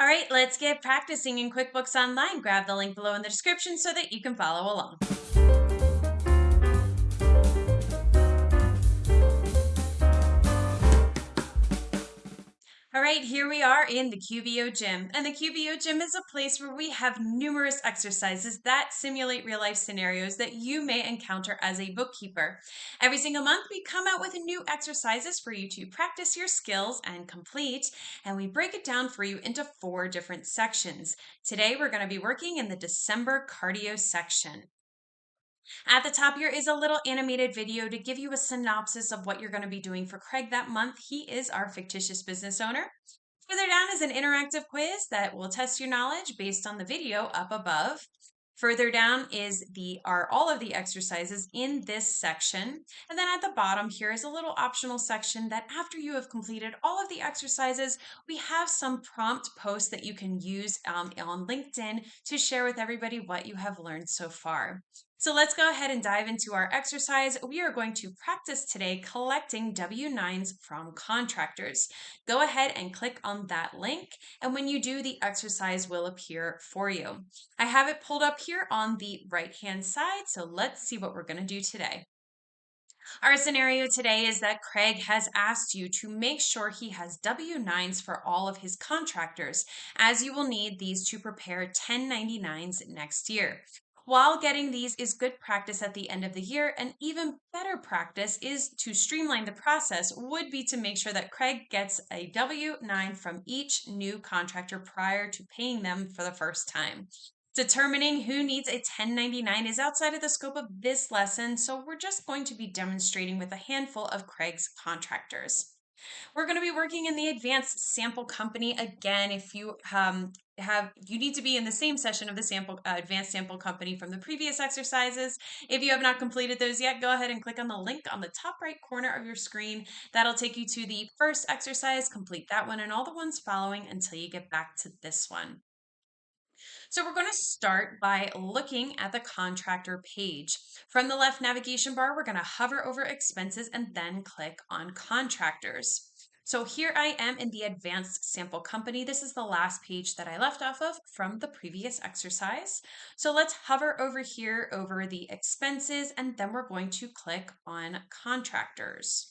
All right, let's get practicing in QuickBooks Online. Grab the link below in the description so that you can follow along. All right, here we are in the QBO Gym. And the QBO Gym is a place where we have numerous exercises that simulate real life scenarios that you may encounter as a bookkeeper. Every single month, we come out with new exercises for you to practice your skills and complete, and we break it down for you into 4 different sections. Today, we're going to be working in the December cardio section. At the top here is a little animated video to give you a synopsis of what you're going to be doing for Craig that month. He is our fictitious business owner. Further down is an interactive quiz that will test your knowledge based on the video up above. Further down are all of the exercises in this section. And then at the bottom here is a little optional section that after you have completed all of the exercises, we have some prompt posts that you can use on LinkedIn to share with everybody what you have learned so far. So let's go ahead and dive into our exercise. We are going to practice today collecting W9s from contractors. Go ahead and click on that link, and when you do, the exercise will appear for you. I have it pulled up here on the right-hand side, so let's see what we're going to do today. Our scenario today is that Craig has asked you to make sure he has W-9s for all of his contractors, as you will need these to prepare 1099s next year. While getting these is good practice at the end of the year, an even better practice is to streamline the process would be to make sure that Craig gets a W-9 from each new contractor prior to paying them for the first time. Determining who needs a 1099 is outside of the scope of this lesson, so we're just going to be demonstrating with a handful of Craig's contractors. We're going to be working in the advanced sample company. Again, if you you need to be in the same session of the advanced sample company from the previous exercises. If you have not completed those yet, go ahead and click on the link on the top right corner of your screen. That'll take you to the first exercise. Complete that one and all the ones following until you get back to this one. So we're going to start by looking at the contractor page. From the left navigation bar, we're going to hover over expenses and then click on contractors. So here I am in the advanced sample company. This is the last page that I left off of from the previous exercise. So let's hover over here over the expenses, and then we're going to click on contractors.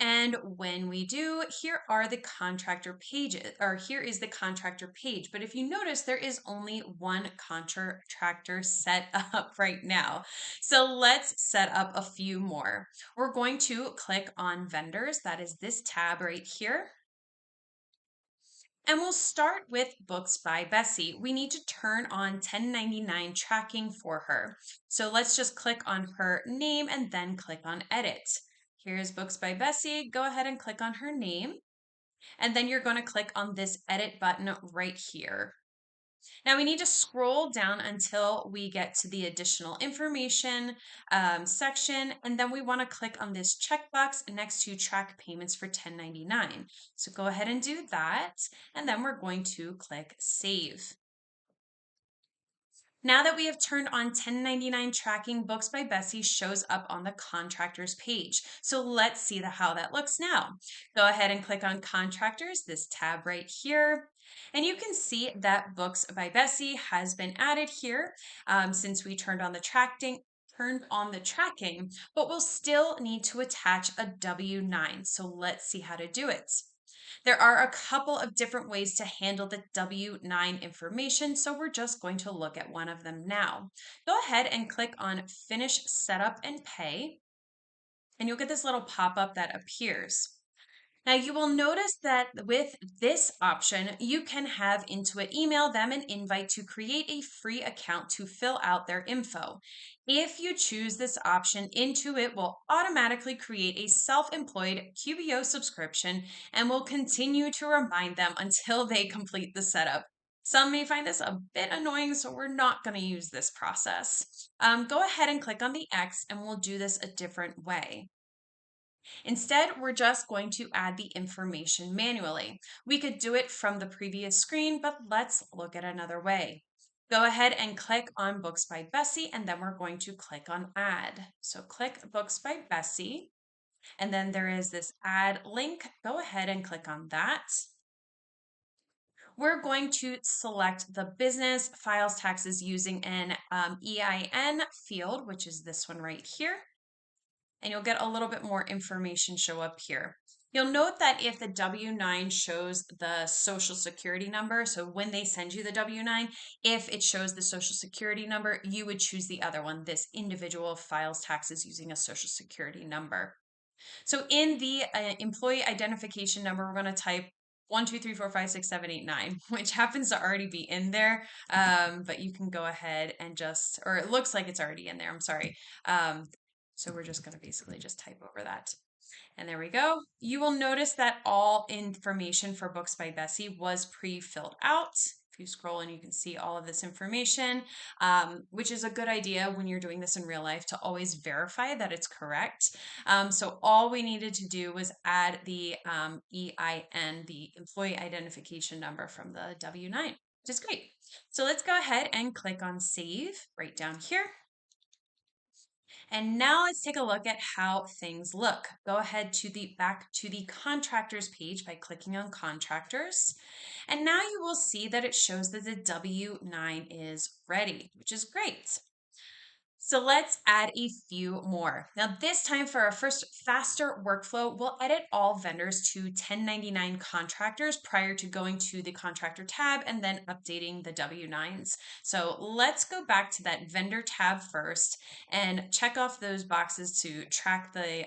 And when we do, here are the contractor pages, or here is the contractor page. But if you notice, there is only one contractor set up right now. So let's set up a few more. We're going to click on vendors. That is this tab right here. And we'll start with Books by Bessie. We need to turn on 1099 tracking for her. So let's just click on her name and then click on Edit. Here's Books by Bessie. Go ahead and click on her name. And then you're going to click on this Edit button right here. Now we need to scroll down until we get to the additional information section, and then we want to click on this checkbox next to track payments for 1099. So go ahead and do that, and then we're going to click Save. Now that we have turned on 1099 tracking, Books by Bessie shows up on the contractors page. So let's see how that looks now. Go ahead and click on contractors, this tab right here. And you can see that Books by Bessie has been added here since we turned on the tracking, but we'll still need to attach a W9. So let's see how to do it. There are a couple of different ways to handle the W9 information, so we're just going to look at one of them now. Go ahead and click on Finish Setup and Pay, and you'll get this little pop-up that appears. Now you will notice that with this option, you can have Intuit email them an invite to create a free account to fill out their info. If you choose this option, Intuit will automatically create a self-employed QBO subscription and will continue to remind them until they complete the setup. Some may find this a bit annoying, so we're not going to use this process. Go ahead and click on the X and we'll do this a different way. Instead, we're just going to add the information manually. We could do it from the previous screen, but let's look at another way. Go ahead and click on Books by Bessie, and then we're going to click on Add. So click Books by Bessie, and then there is this Add link. Go ahead and click on that. we're going to select the business files taxes using an EIN field, which is this one right here. And you'll get a little bit more information show up here. You'll note that if the W-9 shows the social security number, so when they send you the W-9, if it shows the social security number, you would choose the other one, this individual files taxes using a social security number. So in the employee identification number, we're going to type 1, 2, 3, 4, 5, 6, 7, 8, 9, which happens to already be in there. But you can go ahead and just, or it looks like it's already in there. I'm sorry. So we're just going to basically just type over that. And there we go. You will notice that all information for Books by Bessie was pre-filled out. If you scroll and you can see all of this information, which is a good idea when you're doing this in real life to always verify that it's correct. So all we needed to do was add the EIN, the employee identification number from the W-9, which is great. So let's go ahead and click on Save right down here. And now let's take a look at how things look. Go ahead to the back to the contractors page by clicking on contractors. And now you will see that it shows that the W-9 is ready, which is great. So let's add a few more. Now this time for our first faster workflow, we'll edit all vendors to 1099 contractors prior to going to the contractor tab and then updating the W-9s. So let's go back to that vendor tab first and check off those boxes to track the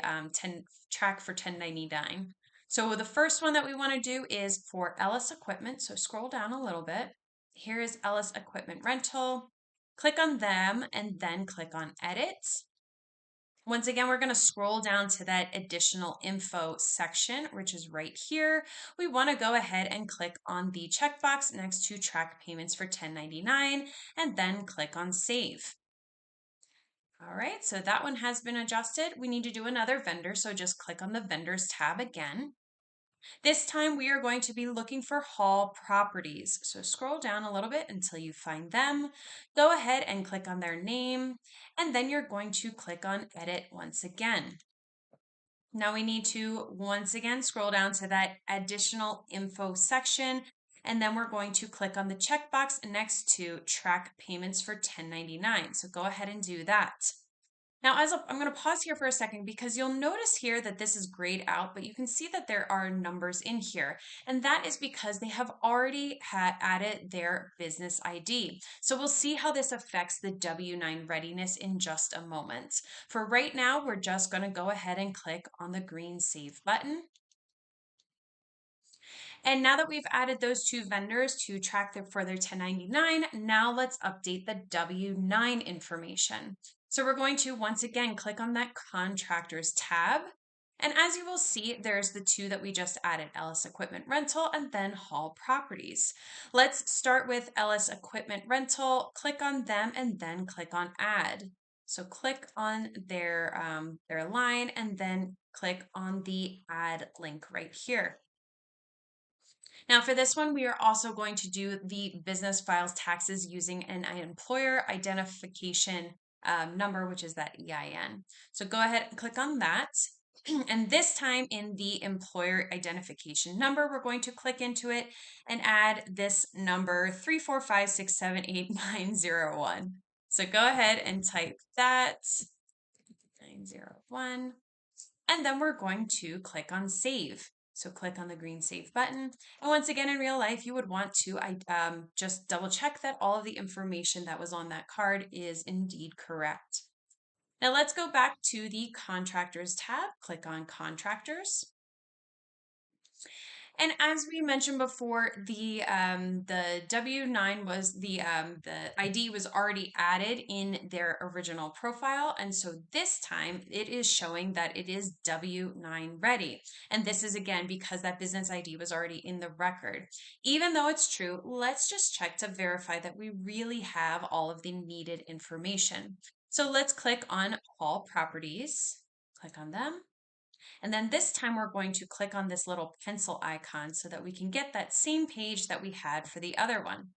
track for 1099. So the first one that we want to do is for Ellis Equipment. So scroll down a little bit. Here is Ellis Equipment Rental. Click on them and then click on Edit. Once again, we're going to scroll down to that additional info section, which is right here. We want to go ahead and click on the checkbox next to track payments for 1099 and then click on Save. All right, so that one has been adjusted. We need to do another vendor, so just click on the Vendors tab again. This time we are going to be looking for Hall Properties. So scroll down a little bit until you find them. Go ahead and click on their name, and then you're going to click on Edit once again. Now we need to once again scroll down to that additional info section, and then we're going to click on the checkbox next to Track Payments for 1099. So go ahead and do that. Now, I'm going to pause here for a second because you'll notice here that this is grayed out, but you can see that there are numbers in here. And that is because they have already added their business ID. So we'll see how this affects the W-9 readiness in just a moment. For right now, we're just going to go ahead and click on the green Save button. And now that we've added those two vendors to track their further 1099, now let's update the W-9 information. So we're going to once again click on that Contractors tab. And as you will see, there's the two that we just added, Ellis Equipment Rental and then Hall Properties. Let's start with Ellis Equipment Rental, click on them and then click on Add. So click on their line and then click on the Add link right here. Now for this one, we are also going to do the business files taxes using an employer identification number, which is that EIN. So go ahead and click on that. And this time in the employer identification number, we're going to click into it and add this number 345678901. So go ahead and type that 901, and then we're going to click on Save. So click on the green Save button. And once again, in real life, you would want to just double check that all of the information that was on that card is indeed correct. Now let's go back to the Contractors tab. Click on Contractors. And as we mentioned before, the W-9 was the ID was already added in their original profile, and so this time it is showing that it is W-9 ready. And this is again because that business ID was already in the record. Even though it's true, let's just check to verify that we really have all of the needed information. So let's click on Hall Properties. Click on them. And then this time we're going to click on this little pencil icon so that we can get that same page that we had for the other one.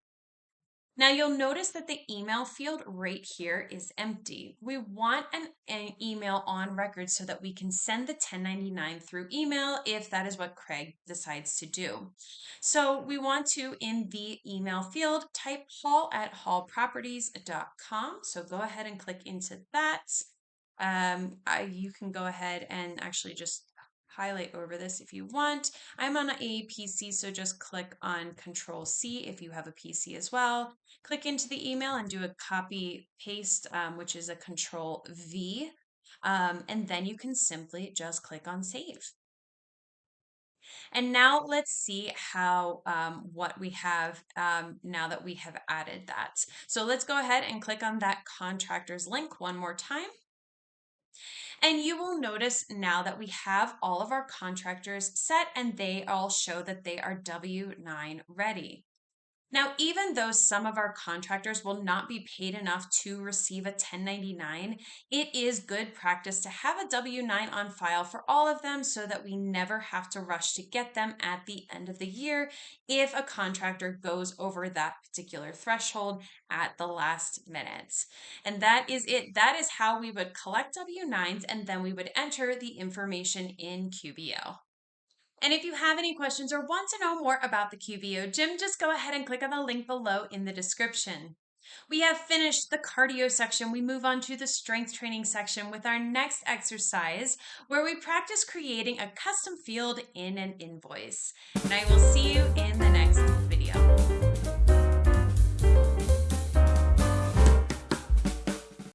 Now you'll notice that the email field right here is empty. We want an email on record so that we can send the 1099 through email if that is what Craig decides to do. So we want to, in the email field, type hall@hallproperties.com. So go ahead and click into that. You can go ahead and actually just highlight over this if you want. I'm on a PC, so just click on Control C if you have a PC as well. Click into the email and do a copy paste, which is a Control V. And then you can simply just click on Save. And now let's see how what we have now that we have added that. So let's go ahead and click on that Contractors link one more time. And you will notice now that we have all of our contractors set and they all show that they are W9 ready. Now, even though some of our contractors will not be paid enough to receive a 1099, it is good practice to have a W9 on file for all of them so that we never have to rush to get them at the end of the year if a contractor goes over that particular threshold at the last minute. And that is it. That is how we would collect W9s and then we would enter the information in QBO. And if you have any questions or want to know more about the QBO Gym, just go ahead and click on the link below in the description. We have finished the cardio section. We move on to the strength training section with our next exercise where we practice creating a custom field in an invoice. And I will see you in the next